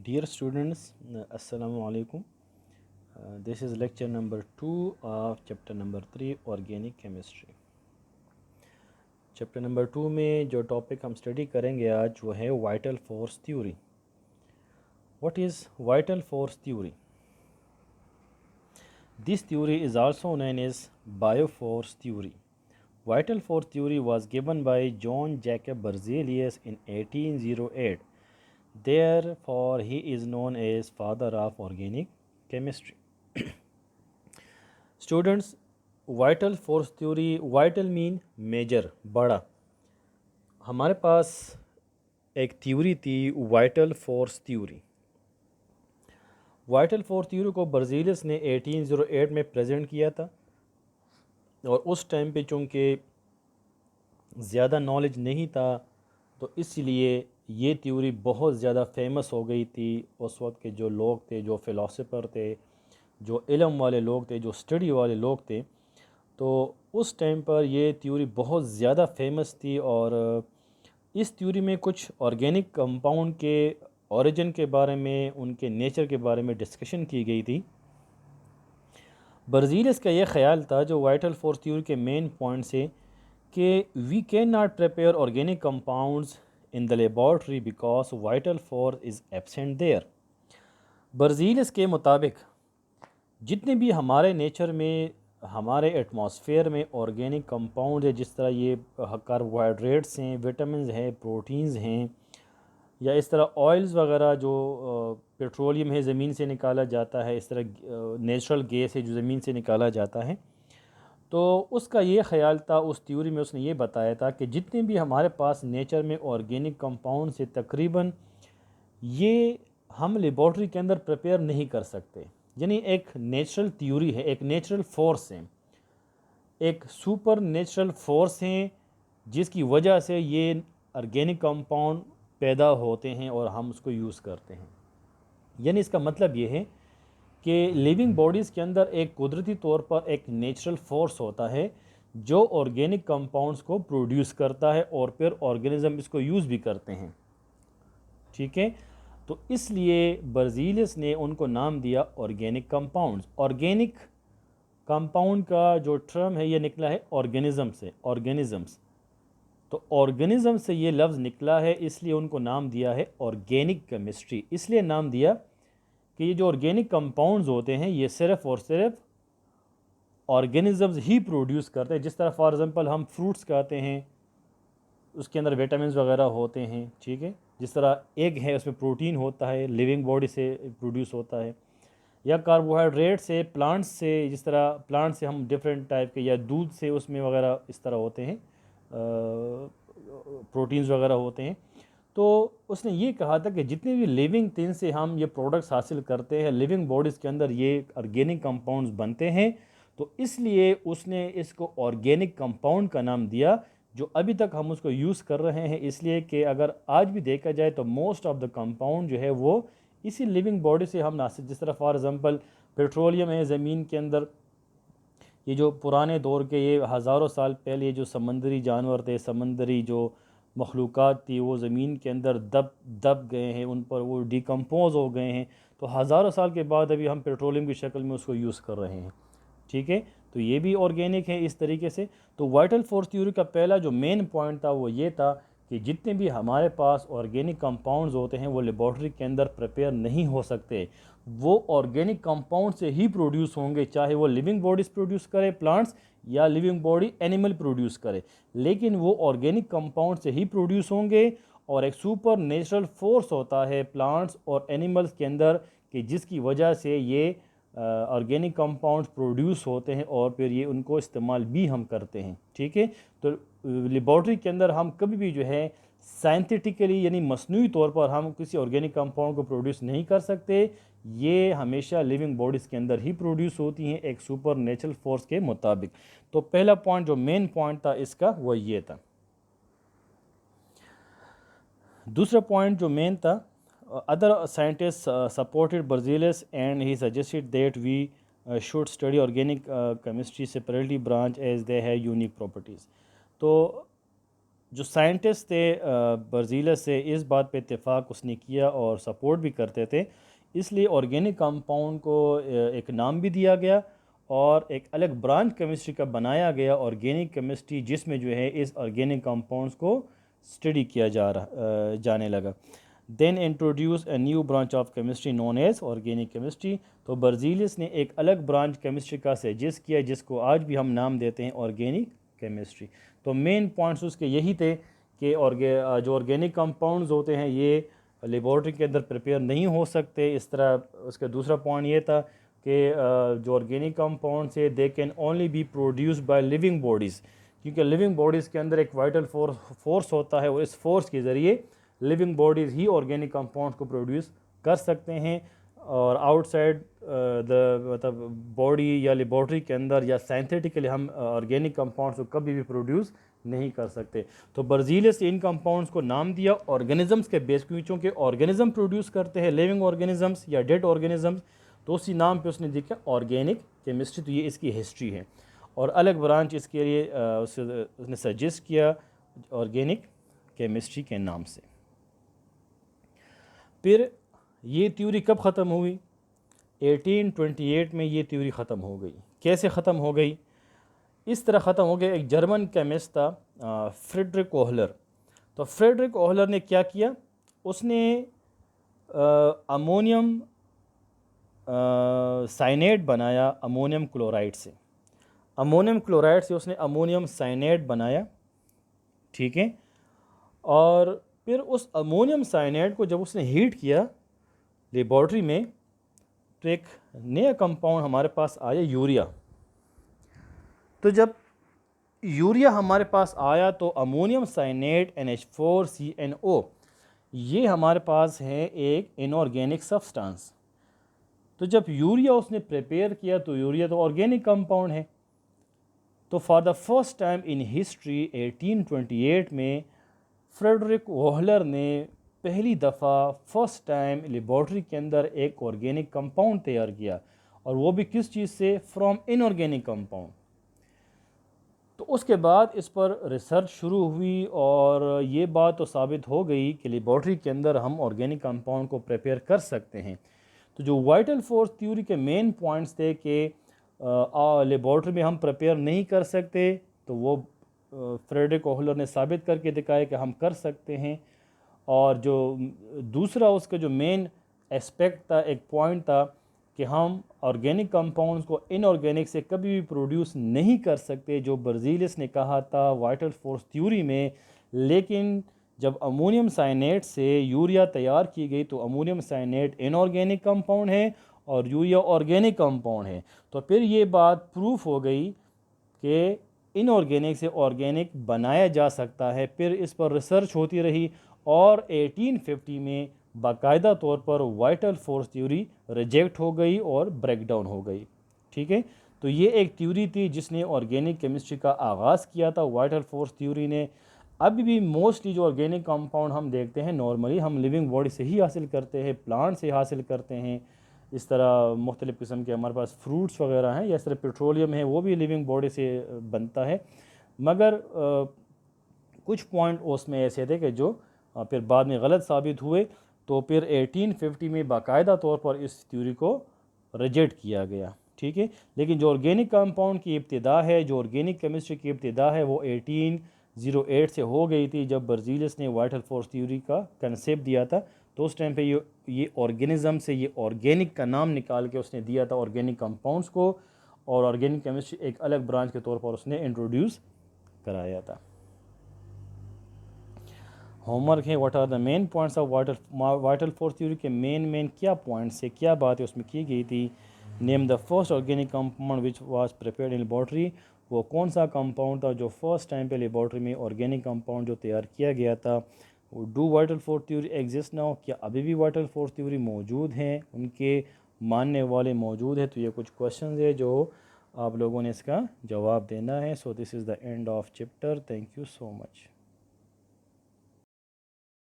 Dear students, Assalamu alaikum. This is lecture number 2 of chapter number 3 Organic Chemistry. Chapter number 2 में जो topic हम study करेंगे आज वो है vital force theory. What is vital force theory? This theory is also known as bioforce theory. Vital force theory was given by John Jacob Berzelius in 1808. Therefore, he is known as father of organic chemistry. Students, vital force theory, vital mean major, बड़ा. हमारे पास एक theory थी vital force theory. Vital force theory को Berzelius ने 1808 में present किया था और उस टाइम पे चूँकि ज़्यादा नॉलेज नहीं था तो इसलिए ये थ्योरी बहुत ज़्यादा फेमस हो गई थी. उस वक्त के जो लोग थे, जो फ़िलासफ़र थे, जो इल्म वाले लोग थे, जो स्टडी वाले लोग थे, तो उस टाइम पर ये थ्योरी बहुत ज़्यादा फेमस थी. और इस थ्योरी में कुछ ऑर्गेनिक कंपाउंड के ओरिजिन के बारे में, उनके नेचर के बारे में डिस्कशन की गई थी. बर्जीलियस का ये ख्याल था जो वाइटल फोर्स थ्योरी के मेन पॉइंट से कि we can not prepare organic compounds in the laboratory because vital force is absent there. Berzelius के मुताबिक जितने भी हमारे नेचर में, हमारे एटमॉस्फेयर में ऑर्गेनिक कंपाउंड है, जिस तरह ये कार्बोहाइड्रेट्स हैं, विटामिन हैं, प्रोटीन्स हैं, या इस तरह ऑयल्स वगैरह जो पेट्रोलियम है ज़मीन से निकाला जाता है, इस तरह नेचुरल गैस है जो ज़मीन से निकाला जाता है, तो उसका ये ख्याल था, उस थ्योरी में उसने ये बताया था कि जितने भी हमारे पास नेचर में ऑर्गेनिक कंपाउंड से तकरीबन ये हम लेबॉर्ट्री के अंदर प्रिपेयर नहीं कर सकते. यानी एक नेचुरल थ्योरी है, एक नेचुरल फोर्स है, एक सुपर नेचुरल फोर्स है जिसकी वजह से ये ऑर्गेनिक कंपाउंड पैदा होते हैं और हम उसको यूज़ करते हैं. यानी इसका मतलब ये है कि लिविंग बॉडीज़ के अंदर एक कुदरती तौर पर एक नेचुरल फोर्स होता है जो ऑर्गेनिक कंपाउंड्स को प्रोड्यूस करता है और फिर ऑर्गेनिज्म इसको यूज़ भी करते हैं. ठीक है, तो इसलिए बर्जीलियस ने उनको नाम दिया ऑर्गेनिक कंपाउंड्स. ऑर्गेनिक कंपाउंड का जो टर्म है ये निकला है ऑर्गेनिज्म से, ऑर्गेनिजम्स. तो ऑर्गेनिज्म से ये लफ्ज़ निकला है, इसलिए उनको नाम दिया है ऑर्गेनिक केमिस्ट्री. इसलिए नाम दिया कि ये जो ऑर्गेनिक कंपाउंड्स होते हैं ये सिर्फ़ और सिर्फ ऑर्गेनिजम्स ही प्रोड्यूस करते हैं. जिस तरह फॉर एग्ज़ाम्पल हम फ्रूट्स खाते हैं, उसके अंदर विटामिन वगैरह होते हैं. ठीक है, जिस तरह एग है उसमें प्रोटीन होता है, लिविंग बॉडी से प्रोड्यूस होता है. या कार्बोहाइड्रेट से, प्लांट्स से, जिस तरह प्लांट से हम डिफरेंट टाइप के, या दूध से उसमें वगैरह इस तरह होते हैं, प्रोटीन्स वगैरह होते हैं. तो उसने ये कहा था कि जितने भी लिविंग थिंग से हम ये प्रोडक्ट्स हासिल करते हैं, लिविंग बॉडीज़ के अंदर ये ऑर्गेनिक कंपाउंड्स बनते हैं. तो इसलिए उसने इसको ऑर्गेनिक कंपाउंड का नाम दिया जो अभी तक हम उसको यूज़ कर रहे हैं. इसलिए कि अगर आज भी देखा जाए तो मोस्ट ऑफ द कंपाउंड जो है वो इसी लिविंग बॉडी से हम नासिक, जिस तरह फॉर एग्ज़ाम्पल पेट्रोलियम है ज़मीन के अंदर, ये जो पुराने दौर के, ये हज़ारों साल पहले जो समंदरी जानवर थे, समंदरी जो मखलूक़ात थी, वो ज़मीन के अंदर दब दब गए हैं, उन पर वो डिकम्पोज हो गए हैं. तो हज़ारों साल के बाद अभी हम पेट्रोलियम की शक्ल में उसको यूज़ कर रहे हैं. ठीक है, तो ये भी ऑर्गेनिक है इस तरीके से. तो वाइटल फोर्स थ्योरी का पहला जो मेन पॉइंट था वो ये था कि जितने भी हमारे पास ऑर्गेनिक कंपाउंड्स होते हैं वो लेबॉर्ट्री के अंदर प्रिपेयर नहीं हो सकते. वो ऑर्गेनिक कंपाउंड से ही प्रोड्यूस होंगे, चाहे वो लिविंग बॉडीज़ प्रोड्यूस करे, प्लांट्स, या लिविंग बॉडी एनिमल प्रोड्यूस करे, लेकिन वो ऑर्गेनिक कंपाउंड से ही प्रोड्यूस होंगे. और एक सुपर नेचुरल फोर्स होता है प्लांट्स और एनिमल्स के अंदर कि जिसकी वजह से ये ऑर्गेनिक कंपाउंड्स प्रोड्यूस होते हैं और फिर ये उनको इस्तेमाल भी हम करते हैं. ठीक है, तो लेबॉर्ट्री के अंदर हम कभी भी जो है साइंटिफिकली यानी मसनूई तौर पर हम किसी ऑर्गेनिक कंपाउंड को प्रोड्यूस नहीं कर सकते. ये हमेशा लिविंग बॉडीज़ के अंदर ही प्रोड्यूस होती हैं एक सुपर नेचुरल फोर्स के मुताबिक. तो पहला पॉइंट जो मेन पॉइंट था इसका वो ये था. दूसरा पॉइंट जो मेन था, other scientists supported Berzelius and he suggested that we should study organic chemistry separately branch as they have unique properties. तो जो साइंटिस्ट थे बर्ज़ीलस से, इस बात पे इत्तेफाक उसने किया और सपोर्ट भी करते थे, इसलिए ऑर्गेनिक कंपाउंड को एक नाम भी दिया गया और एक अलग ब्रांच केमिस्ट्री का बनाया गया, ऑर्गेनिक केमिस्ट्री, जिसमें जो है इस ऑर्गेनिक कंपाउंड्स को स्टडी किया जाने लगा। Then introduce a new branch of chemistry known as organic chemistry. तो बर्ज़ीलियस ने एक अलग ब्रांच केमिस्ट्री का सजेस्ट किया जिसको आज भी हम नाम देते हैं ऑर्गेनिक केमिस्ट्री। तो मेन पॉइंट्स उसके यही थे कि जो ऑर्गेनिक कंपाउंड्स होते हैं ये लेबॉर्ट्री के अंदर प्रिपेयर नहीं हो सकते। इस तरह उसका दूसरा पॉइंट ये था कि जो ऑर्गेनिक कंपाउंड्स है they can only B produce by living bodies, क्योंकि लिविंग बॉडीज़ के अंदर एक वाइटल फोर्स होता है और इस फोर्स के ज़रिए लिविंग बॉडीज़ ही ऑर्गेनिक कंपाउंड्स को प्रोड्यूस कर सकते हैं, और आउटसाइड द मतलब बॉडी या लेबॉर्ट्री के अंदर या सिंथेटिकली हम ऑर्गेनिक कंपाउंड्स को कभी भी प्रोड्यूस नहीं कर सकते। तो बर्ज़ीलियस इन कंपाउंड्स को नाम दिया ऑर्गेनिजम्स के बेस, क्योंकि ऑर्गेनिज्म प्रोड्यूस करते हैं लिविंग ऑर्गेनिजम्स या डेड ऑर्गेनिजम्स, तो उसी नाम पे उसने दिया ऑर्गेनिक केमिस्ट्री। तो ये इसकी हिस्ट्री है और अलग ब्रांच इसके लिए उसने सजेस्ट किया ऑर्गेनिक केमिस्ट्री के नाम से। फिर ये थ्योरी कब ख़त्म हुई? 1828 में ये थ्योरी ख़त्म हो गई। कैसे ख़त्म हो गई? इस तरह ख़त्म हो गया, एक जर्मन केमिस्ट था फ्रेडरिक ओहलर। तो फ्रेडरिक ओहलर ने क्या किया, उसने अमोनियम साइनेट बनाया अमोनियम क्लोराइड से। अमोनियम क्लोराइड से उसने अमोनियम साइनेट बनाया, ठीक है। और फिर उस अमोनियम साइनेट को जब उसने हीट किया लेबॉर्ट्री में, तो एक नया कंपाउंड हमारे पास आया, यूरिया। तो जब यूरिया हमारे पास आया तो अमोनियम साइनेट NH4CNO ये हमारे पास है एक इनऑर्गेनिक सब्सटेंस। तो जब यूरिया उसने प्रिपेयर किया तो यूरिया तो ऑर्गेनिक कंपाउंड है। तो for the first time in history 1828 में फ्रेडरिक ओहलर ने पहली दफ़ा फर्स्ट टाइम लेबॉर्ट्री के अंदर एक ऑर्गेनिक कंपाउंड तैयार किया, और वो भी किस चीज़ से? From inorganic compound. तो उसके बाद इस पर रिसर्च शुरू हुई और ये बात तो साबित हो गई कि लेबॉर्ट्री के अंदर हम ऑर्गेनिक कंपाउंड को प्रिपेयर कर सकते हैं। तो जो वाइटल फोर्स थ्योरी के मेन पॉइंट्स थे कि लेबॉर्ट्री में हम प्रिपेयर नहीं कर सकते, तो वो फ्रेडरिक ओहलर ने साबित करके दिखाया कि हम कर सकते हैं। और जो दूसरा उसका जो मेन एस्पेक्ट था, एक पॉइंट था कि हम ऑर्गेनिक कंपाउंड्स को इनऑर्गेनिक से कभी भी प्रोड्यूस नहीं कर सकते, जो बर्ज़ीलियस ने कहा था वाइटल फोर्स थ्योरी में। लेकिन जब अमोनियम साइनेट से यूरिया तैयार की गई तो अमोनियम साइनेट इनऑर्गेनिक कंपाउंड है और यूरिया ऑर्गेनिक कंपाउंड है। तो फिर ये बात प्रूफ हो गई कि इनऑर्गेनिक से ऑर्गेनिक बनाया जा सकता है। फिर इस पर रिसर्च होती रही और 1850 में बाकायदा तौर पर वाइटल फोर्स थ्योरी रिजेक्ट हो गई और ब्रेकडाउन हो गई, ठीक है। तो ये एक थ्योरी थी जिसने ऑर्गेनिक केमिस्ट्री का आगाज़ किया था, वाइटल फोर्स थ्योरी ने। अभी भी मोस्टली जो ऑर्गेनिक कंपाउंड हम देखते हैं नॉर्मली हम लिविंग बॉडी से ही हासिल करते हैं, प्लांट से हासिल करते हैं। इस तरह मुख्तलिफ़ किस्म के हमारे पास फ्रूट्स वगैरह हैं, या इस तरह पेट्रोलियम है वो भी लिविंग बॉडी से बनता है। मगर कुछ पॉइंट उसमें ऐसे थे कि जो फिर बाद में गलत साबित हुए। तो फिर 1850 में बाकायदा तौर पर इस थ्योरी को रिजेक्ट किया गया, ठीक है। लेकिन जो ऑर्गेनिक कंपाउंड की इब्तिदा है, जो ऑर्गेनिक केमिस्ट्री की इब्तिदा है, वो 1808 से हो गई थी जब बर्ज़ीलियस ने वाइटल फोर्स थ्योरी का कंसेप्ट दिया था। तो उस टाइम पे ये ऑर्गेनिज़म से ये ऑर्गेनिक का नाम निकाल के उसने दिया था ऑर्गेनिक कंपाउंड्स को, और ऑर्गेनिक केमिस्ट्री एक अलग ब्रांच के तौर पर उसने इंट्रोड्यूस कराया था। होमवर्क है, what are the main points of vital force theory के मेन क्या पॉइंट्स है, क्या बातें उसमें की गई थी। Name the first organic compound which was prepared in laboratory, वो कौन सा कंपाउंड था जो फर्स्ट टाइम पे लेबॉर्ट्री में ऑर्गेनिक कंपाउंड जो तैयार किया गया था। वो do vital force theory exist now, क्या अभी भी वाइटल फोर्स थ्योरी मौजूद हैं, उनके मानने वाले मौजूद हैं। तो ये कुछ क्वेश्चन है जो आप लोगों ने इसका जवाब देना है। So this is the end of chapter. Thank you so much.